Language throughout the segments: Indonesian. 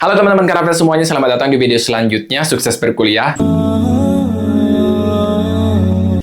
Halo teman-teman Karavel semuanya, selamat datang di video selanjutnya. Sukses berkuliah.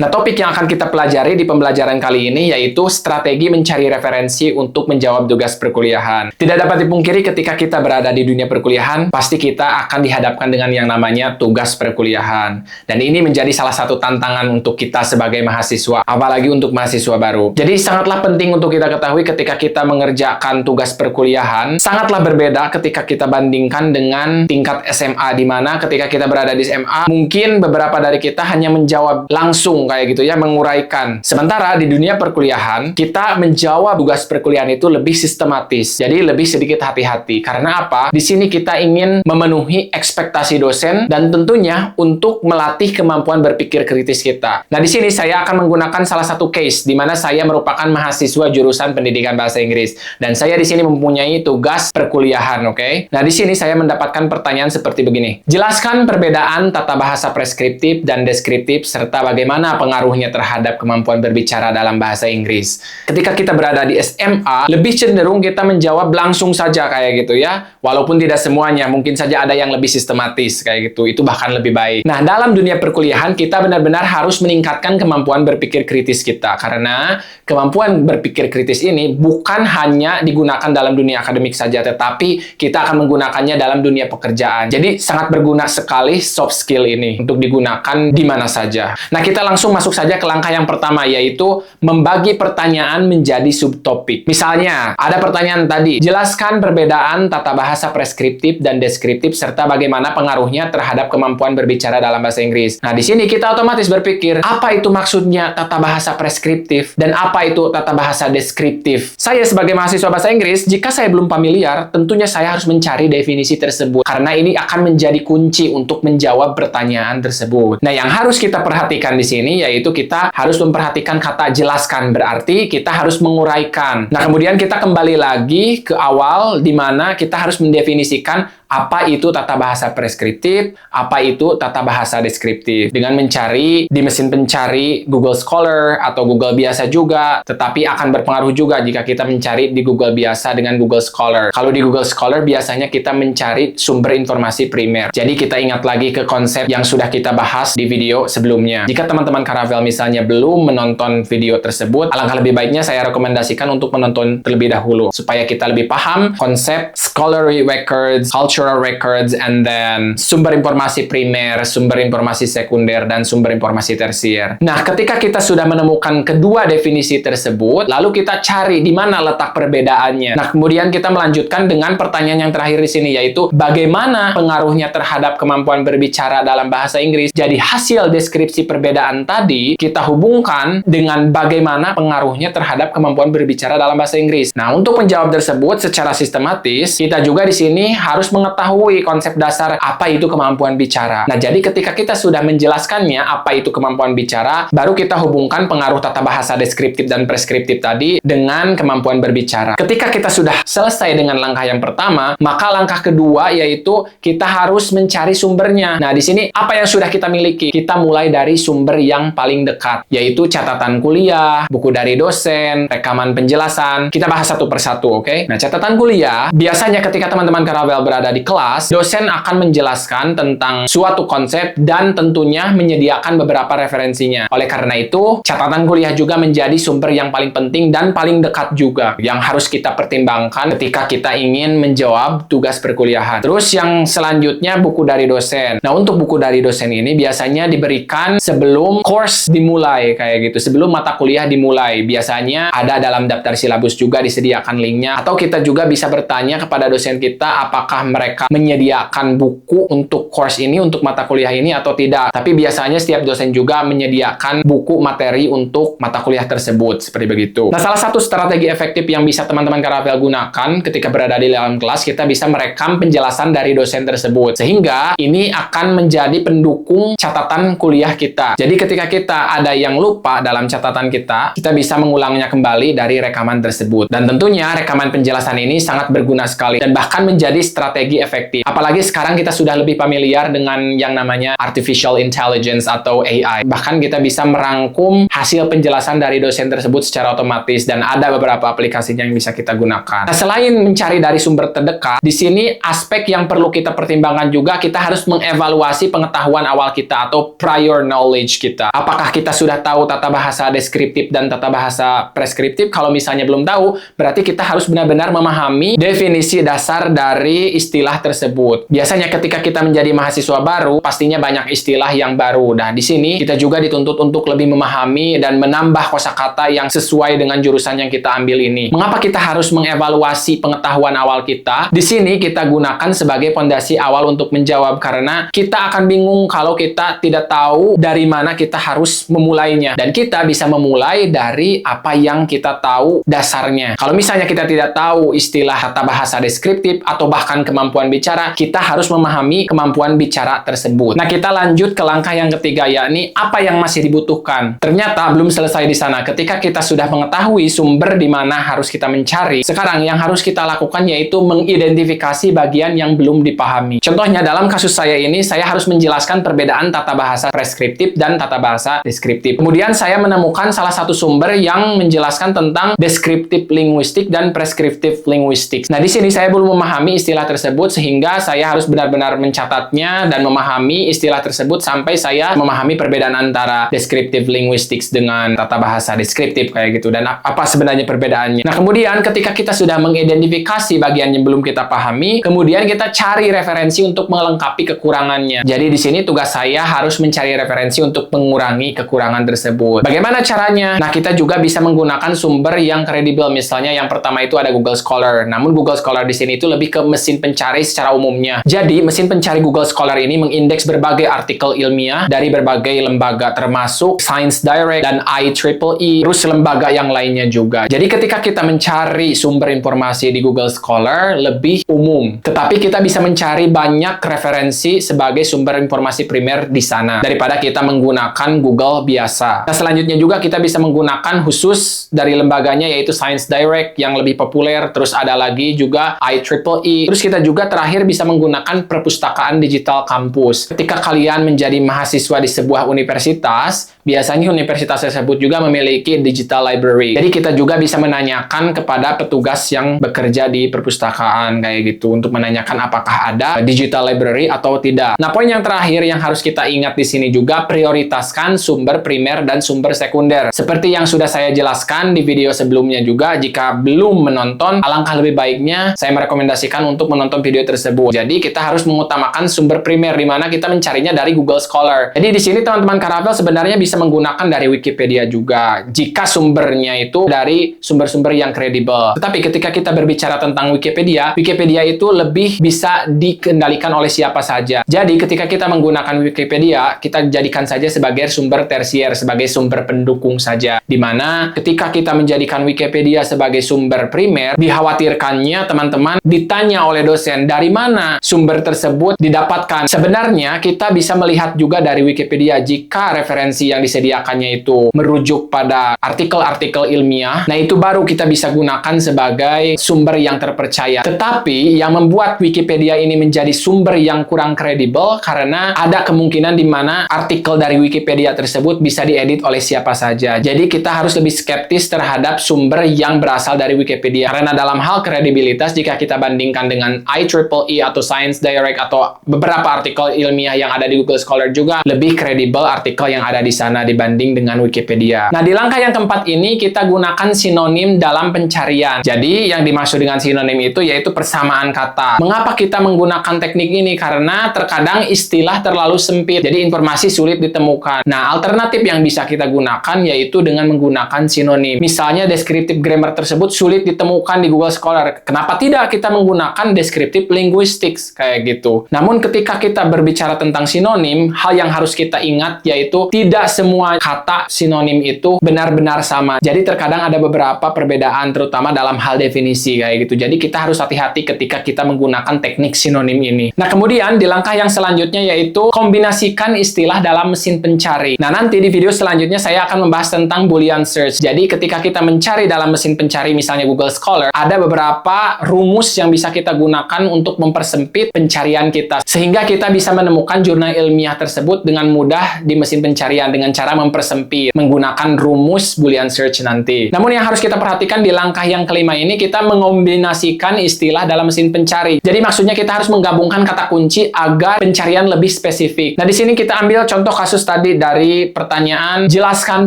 Nah, topik yang akan kita pelajari di pembelajaran kali ini yaitu strategi mencari referensi untuk menjawab tugas perkuliahan. Tidak dapat dipungkiri ketika kita berada di dunia perkuliahan, pasti kita akan dihadapkan dengan yang namanya tugas perkuliahan. Dan ini menjadi salah satu tantangan untuk kita sebagai mahasiswa, apalagi untuk mahasiswa baru. Jadi sangatlah penting untuk kita ketahui ketika kita mengerjakan tugas perkuliahan, sangatlah berbeda ketika kita bandingkan dengan tingkat SMA, di mana ketika kita berada di SMA, mungkin beberapa dari kita hanya menjawab langsung kayak gitu ya, menguraikan. Sementara di dunia perkuliahan, kita menjawab tugas perkuliahan itu lebih sistematis. Jadi lebih sedikit hati-hati. Karena apa? Di sini kita ingin memenuhi ekspektasi dosen dan tentunya untuk melatih kemampuan berpikir kritis kita. Nah, di sini saya akan menggunakan salah satu case di mana saya merupakan mahasiswa jurusan pendidikan bahasa Inggris dan saya di sini mempunyai tugas perkuliahan, oke? Nah, di sini saya mendapatkan pertanyaan seperti begini. Jelaskan perbedaan tata bahasa preskriptif dan deskriptif serta bagaimana pengaruhnya terhadap kemampuan berbicara dalam bahasa Inggris. Ketika kita berada di SMA, lebih cenderung kita menjawab langsung saja kayak gitu ya. Walaupun tidak semuanya, mungkin saja ada yang lebih sistematis kayak gitu. Itu bahkan lebih baik. Nah, dalam dunia perkuliahan kita benar-benar harus meningkatkan kemampuan berpikir kritis kita karena kemampuan berpikir kritis ini bukan hanya digunakan dalam dunia akademik saja, tetapi kita akan menggunakannya dalam dunia pekerjaan. Jadi sangat berguna sekali soft skill ini untuk digunakan di mana saja. Nah, kita langsung masuk saja ke langkah yang pertama, yaitu membagi pertanyaan menjadi subtopik. Misalnya, ada pertanyaan tadi, jelaskan perbedaan tata bahasa preskriptif dan deskriptif serta bagaimana pengaruhnya terhadap kemampuan berbicara dalam bahasa Inggris. Nah, di sini kita otomatis berpikir, apa itu maksudnya tata bahasa preskriptif dan apa itu tata bahasa deskriptif? Saya sebagai mahasiswa bahasa Inggris, jika saya belum familiar, tentunya saya harus mencari definisi tersebut karena ini akan menjadi kunci untuk menjawab pertanyaan tersebut. Nah, yang harus kita perhatikan di sini yaitu kita harus memperhatikan kata jelaskan, berarti kita harus menguraikan. Nah, kemudian kita kembali lagi ke awal di mana kita harus mendefinisikan apa itu tata bahasa preskriptif, apa itu tata bahasa deskriptif. Dengan mencari di mesin pencari Google Scholar atau Google biasa juga, tetapi akan berpengaruh juga jika kita mencari di Google biasa dengan Google Scholar. Kalau di Google Scholar biasanya kita mencari sumber informasi primer. Jadi kita ingat lagi ke konsep yang sudah kita bahas di video sebelumnya. Jika teman-teman Karavel misalnya belum menonton video tersebut, alangkah lebih baiknya saya rekomendasikan untuk menonton terlebih dahulu supaya kita lebih paham konsep scholarly records, cultural records, and then sumber informasi primer, sumber informasi sekunder, dan sumber informasi tersier. Nah, ketika kita sudah menemukan kedua definisi tersebut, lalu kita cari di mana letak perbedaannya. Nah, kemudian kita melanjutkan dengan pertanyaan yang terakhir di sini, yaitu bagaimana pengaruhnya terhadap kemampuan berbicara dalam bahasa Inggris. Jadi, hasil deskripsi perbedaan tadi kita hubungkan dengan bagaimana pengaruhnya terhadap kemampuan berbicara dalam bahasa Inggris. Nah, untuk menjawab tersebut secara sistematis, kita juga di sini harus mengetahui konsep dasar apa itu kemampuan bicara. Nah, jadi ketika kita sudah menjelaskannya apa itu kemampuan bicara, baru kita hubungkan pengaruh tata bahasa deskriptif dan preskriptif tadi dengan kemampuan berbicara. Ketika kita sudah selesai dengan langkah yang pertama, maka langkah kedua yaitu kita harus mencari sumbernya. Nah, di sini apa yang sudah kita miliki? Kita mulai dari sumber yang paling dekat, yaitu catatan kuliah, buku dari dosen, rekaman penjelasan. Kita bahas satu persatu, oke? Nah, catatan kuliah, biasanya ketika teman-teman Karavel berada di kelas, dosen akan menjelaskan tentang suatu konsep dan tentunya menyediakan beberapa referensinya. Oleh karena itu, catatan kuliah juga menjadi sumber yang paling penting dan paling dekat juga yang harus kita pertimbangkan ketika kita ingin menjawab tugas perkuliahan. Terus yang selanjutnya buku dari dosen. Nah, untuk buku dari dosen ini biasanya diberikan sebelum course dimulai kayak gitu, sebelum mata kuliah dimulai. Biasanya ada dalam daftar silabus juga disediakan linknya, atau kita juga bisa bertanya kepada dosen kita apakah mereka menyediakan buku untuk course ini, untuk mata kuliah ini atau tidak. Tapi biasanya setiap dosen juga menyediakan buku materi untuk mata kuliah tersebut, seperti begitu. Nah, salah satu strategi efektif yang bisa teman-teman Karavel gunakan ketika berada di dalam kelas, kita bisa merekam penjelasan dari dosen tersebut. Sehingga ini akan menjadi pendukung catatan kuliah kita. Jadi ketika kita ada yang lupa dalam catatan kita bisa mengulangnya kembali dari rekaman tersebut. Dan tentunya rekaman penjelasan ini sangat berguna sekali dan bahkan menjadi strategi lebih efektif. Apalagi sekarang kita sudah lebih familiar dengan yang namanya artificial intelligence atau AI. Bahkan kita bisa merangkum hasil penjelasan dari dosen tersebut secara otomatis dan ada beberapa aplikasinya yang bisa kita gunakan. Nah, selain mencari dari sumber terdekat, di sini aspek yang perlu kita pertimbangkan juga, kita harus mengevaluasi pengetahuan awal kita atau prior knowledge kita. Apakah kita sudah tahu tata bahasa deskriptif dan tata bahasa preskriptif? Kalau misalnya belum tahu, berarti kita harus benar-benar memahami definisi dasar dari istilah tersebut. Biasanya ketika kita menjadi mahasiswa baru, pastinya banyak istilah yang baru. Nah, di sini kita juga dituntut untuk lebih memahami dan menambah kosakata yang sesuai dengan jurusan yang kita ambil ini. Mengapa kita harus mengevaluasi pengetahuan awal kita? Di sini kita gunakan sebagai fondasi awal untuk menjawab, karena kita akan bingung kalau kita tidak tahu dari mana kita harus memulainya. Dan kita bisa memulai dari apa yang kita tahu dasarnya. Kalau misalnya kita tidak tahu istilah tata bahasa deskriptif atau bahkan kemampuan bicara, kita harus memahami kemampuan bicara tersebut. Nah, kita lanjut ke langkah yang ketiga, yakni apa yang masih dibutuhkan. Ternyata belum selesai di sana. Ketika kita sudah mengetahui sumber di mana harus kita mencari, sekarang yang harus kita lakukan yaitu mengidentifikasi bagian yang belum dipahami. Contohnya dalam kasus saya ini, saya harus menjelaskan perbedaan tata bahasa preskriptif dan tata bahasa deskriptif. Kemudian saya menemukan salah satu sumber yang menjelaskan tentang deskriptif linguistik dan preskriptif linguistik. Nah, di sini saya belum memahami istilah tersebut sehingga saya harus benar-benar mencatatnya dan memahami istilah tersebut sampai saya memahami perbedaan antara deskriptif linguistik dengan tata bahasa deskriptif kayak gitu, dan apa sebenarnya perbedaannya. Nah, kemudian ketika kita sudah mengidentifikasi bagian yang belum kita pahami, kemudian kita cari referensi untuk melengkapi kekurangannya. Jadi di sini tugas saya harus mencari referensi untuk mengurangi kekurangan tersebut. Bagaimana caranya? Nah, kita juga bisa menggunakan sumber yang kredibel. Misalnya yang pertama itu ada Google Scholar. Namun Google Scholar di sini itu lebih ke mesin pencari secara umumnya. Jadi mesin pencari Google Scholar ini mengindeks berbagai artikel ilmiah dari berbagai lembaga termasuk Science Direct dan IEEE, terus lembaga yang lainnya juga. Jadi ketika kita mencari sumber informasi di Google Scholar lebih umum, tetapi kita bisa mencari banyak referensi sebagai sumber informasi primer di sana daripada kita menggunakan Google biasa. Nah, selanjutnya juga kita bisa menggunakan khusus dari lembaganya yaitu Science Direct yang lebih populer, terus ada lagi juga IEEE. Terus kita juga terakhir bisa menggunakan perpustakaan digital kampus. Ketika kalian menjadi mahasiswa di sebuah universitas, biasanya universitas tersebut juga memiliki digital library. Jadi kita juga bisa menanyakan kepada petugas yang bekerja di perpustakaan kayak gitu untuk menanyakan apakah ada digital library atau tidak. Nah, poin yang terakhir yang harus kita ingat di sini juga, prioritaskan sumber primer dan sumber sekunder. Seperti yang sudah saya jelaskan di video sebelumnya juga, jika belum menonton, alangkah lebih baiknya saya merekomendasikan untuk menonton video tersebut. Jadi kita harus mengutamakan sumber primer di mana kita mencarinya dari Google Scholar. Jadi di sini teman-teman Karavel sebenarnya bisa menggunakan dari Wikipedia juga jika sumbernya itu dari sumber-sumber yang kredibel. Tetapi ketika kita berbicara tentang Wikipedia, Wikipedia itu lebih bisa dikendalikan oleh siapa saja. Jadi ketika kita menggunakan Wikipedia, kita jadikan saja sebagai sumber tersier, sebagai sumber pendukung saja. Dimana ketika kita menjadikan Wikipedia sebagai sumber primer, dikhawatirkannya teman-teman ditanya oleh dosen dari mana sumber tersebut didapatkan. Sebenarnya kita bisa melihat juga dari Wikipedia jika referensi yang disediakannya itu merujuk pada artikel-artikel ilmiah, nah itu baru kita bisa gunakan sebagai sumber yang terpercaya. Tetapi yang membuat Wikipedia ini menjadi sumber yang kurang kredibel karena ada kemungkinan di mana artikel dari Wikipedia tersebut bisa diedit oleh siapa saja. Jadi kita harus lebih skeptis terhadap sumber yang berasal dari Wikipedia. Karena dalam hal kredibilitas, jika kita bandingkan dengan IEEE atau Science Direct atau beberapa artikel ilmiah yang ada di Google Scholar juga, lebih kredibel artikel yang ada di sana dibanding dengan Wikipedia. Nah, di langkah yang keempat ini kita gunakan sinonim dalam pencarian. Jadi yang dimaksud dengan sinonim itu yaitu persamaan kata. Mengapa kita menggunakan teknik ini? Karena terkadang istilah terlalu sempit, jadi informasi sulit ditemukan. Nah, alternatif yang bisa kita gunakan yaitu dengan menggunakan sinonim. Misalnya descriptive grammar tersebut sulit ditemukan di Google Scholar. Kenapa tidak kita menggunakan descriptive linguistics kayak gitu? Namun ketika kita berbicara tentang sinonim, hal yang harus kita ingat yaitu tidak semua kata sinonim itu benar-benar sama. Jadi terkadang ada beberapa perbedaan, terutama dalam hal definisi kayak gitu. Jadi kita harus hati-hati ketika kita menggunakan teknik sinonim ini. Nah, kemudian di langkah yang selanjutnya yaitu kombinasikan istilah dalam mesin pencari. Nah, nanti di video selanjutnya saya akan membahas tentang Boolean search. Jadi ketika kita mencari dalam mesin pencari misalnya Google Scholar, ada beberapa rumus yang bisa kita gunakan untuk mempersempit pencarian kita. Sehingga kita bisa menemukan jurnal ilmiah tersebut dengan mudah di mesin pencarian dengan cara mempersempit menggunakan rumus Boolean search nanti. Namun yang harus kita perhatikan di langkah yang kelima ini, kita mengombinasikan istilah dalam mesin pencari. Jadi maksudnya kita harus menggabungkan kata kunci agar pencarian lebih spesifik. Nah, di sini kita ambil contoh kasus tadi dari pertanyaan, jelaskan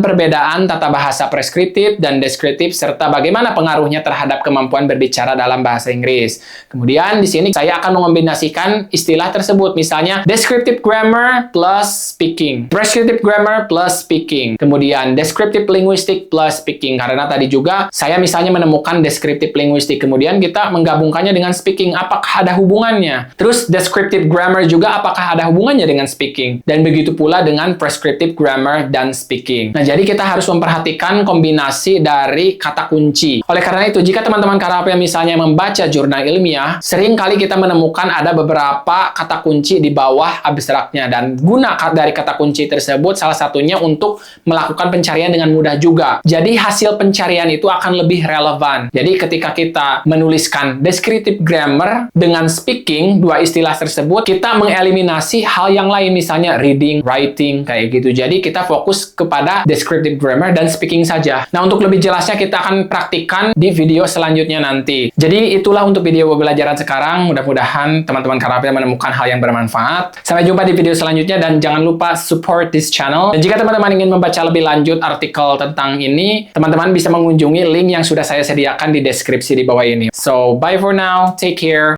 perbedaan tata bahasa preskriptif dan deskriptif serta bagaimana pengaruhnya terhadap kemampuan berbicara dalam bahasa Inggris. Kemudian di sini saya akan mengombinasikan istilah tersebut, misalnya descriptive grammar plus speaking, prescriptive grammar plus speaking, kemudian descriptive linguistic plus speaking, karena tadi juga saya misalnya menemukan descriptive linguistic, kemudian kita menggabungkannya dengan speaking, apakah ada hubungannya? Terus descriptive grammar juga apakah ada hubungannya dengan speaking? Dan begitu pula dengan prescriptive grammar dan speaking. Nah, jadi kita harus memperhatikan kombinasi dari kata kunci. Oleh karena itu, jika teman-teman Karawapian misalnya membaca jurnal ilmiah, sering kali kita menemukan ada beberapa kata kunci di bawah abstraknya, dan guna dari kata kunci tersebut salah satunya untuk melakukan pencarian dengan mudah juga. Jadi hasil pencarian itu akan lebih relevan. Jadi ketika kita menuliskan descriptive grammar dengan speaking, dua istilah tersebut, kita mengeliminasi hal yang lain, misalnya reading, writing, kayak gitu. Jadi kita fokus kepada descriptive grammar dan speaking saja. Nah, untuk lebih jelasnya kita akan praktikkan di video selanjutnya nanti. Jadi itulah untuk video pembelajaran sekarang. Mudah-mudahan teman-teman Karawapian menemukan hal yang bermanfaat. Sampai jumpa di video selanjutnya dan jangan lupa support this channel. Dan jika teman-teman ingin membaca lebih lanjut artikel tentang ini, teman-teman bisa mengunjungi link yang sudah saya sediakan di deskripsi di bawah ini. So, bye for now. Take care.